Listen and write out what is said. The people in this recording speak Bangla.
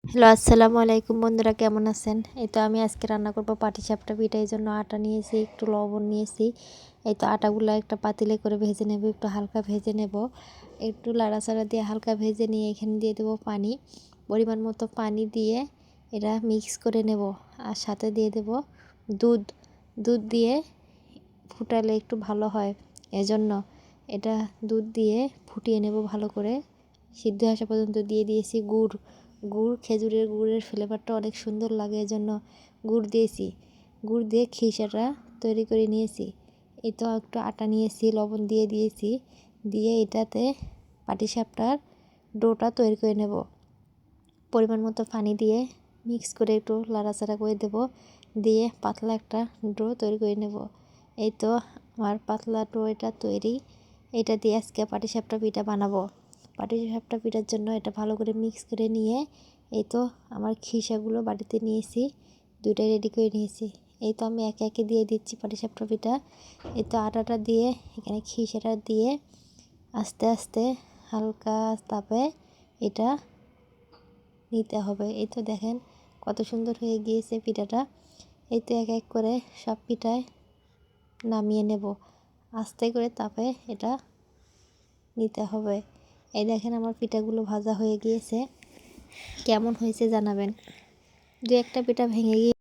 হ্যালো, আসসালামু আলাইকুম বন্ধুরা, কেমন আছেন? এই তো আমি আজকে রান্না করব পাটিসাপটা পিঠা। এই জন্য আটা নিয়েছি, একটু লবণ নিয়েছি। এই তো আটাগুলো একটা পাতিলে করে ভেজে নেব, একটু হালকা ভেজে নেব। একটু লাড়াচাড়া দিয়ে হালকা ভেজে নিয়ে এখানে দিয়ে দেবো পানি, পরিমাণ মতো পানি দিয়ে এটা মিক্স করে নেব। আর সাথে দিয়ে দেব দুধ। দুধ দিয়ে ফুটালে একটু ভালো হয়, এজন্য এটা দুধ দিয়ে ফুটিয়ে নেব ভালো করে। সিদ্ধ আসা পর্যন্ত দিয়ে দিয়েছি গুড়। খেজুরের গুড়ের ফ্লেভারটা অনেক সুন্দর লাগে, এজন্য গুড় দিয়েছি। গুড় দিয়ে খিসাটা তৈরি করে নিয়েছি। এই তো একটু আটা নিয়েছি, লবণ দিয়ে দিয়েছি, দিয়ে এটাতে পাটিসাপটার ডোটা তৈরি করে নেব। পরিমাণ মতো পানি দিয়ে মিক্স করে একটু লাড়াচাড়া করে দেব, দিয়ে পাতলা একটা ডো তৈরি করে নেব। এই তো আমার পাতলা ডো এটা তৈরি। এটা দিয়ে আজকে পাটিসাপটা পিঠা বানাবো। পাটিসাপটা পিঠার জন্য এটা ভালো করে মিক্স করে নিয়ে এই তো আমার খিসাগুলো বাড়িতে নিয়েছি, দুইটা রেডি করে নিয়েছি। এই তো আমি একে একে দিয়ে দিচ্ছি পাটিসাপটা পিঠা। এই তো আটাটা দিয়ে এখানে খিসাটা দিয়ে আস্তে আস্তে হালকা তাপে এটা নিতে হবে। এই তো দেখেন কত সুন্দর হয়ে গিয়েছে পিঠাটা। এই তো এক এক করে সব পিঠায় নামিয়ে নেব, আস্তে করে তাপে এটা নিতে হবে। এই দেখেন আমার পিঠাগুলো ভাজা হয়ে গিয়েছে, কেমন হয়েছে জানাবেন। দু একটা পিঠা ভেঙে গিয়ে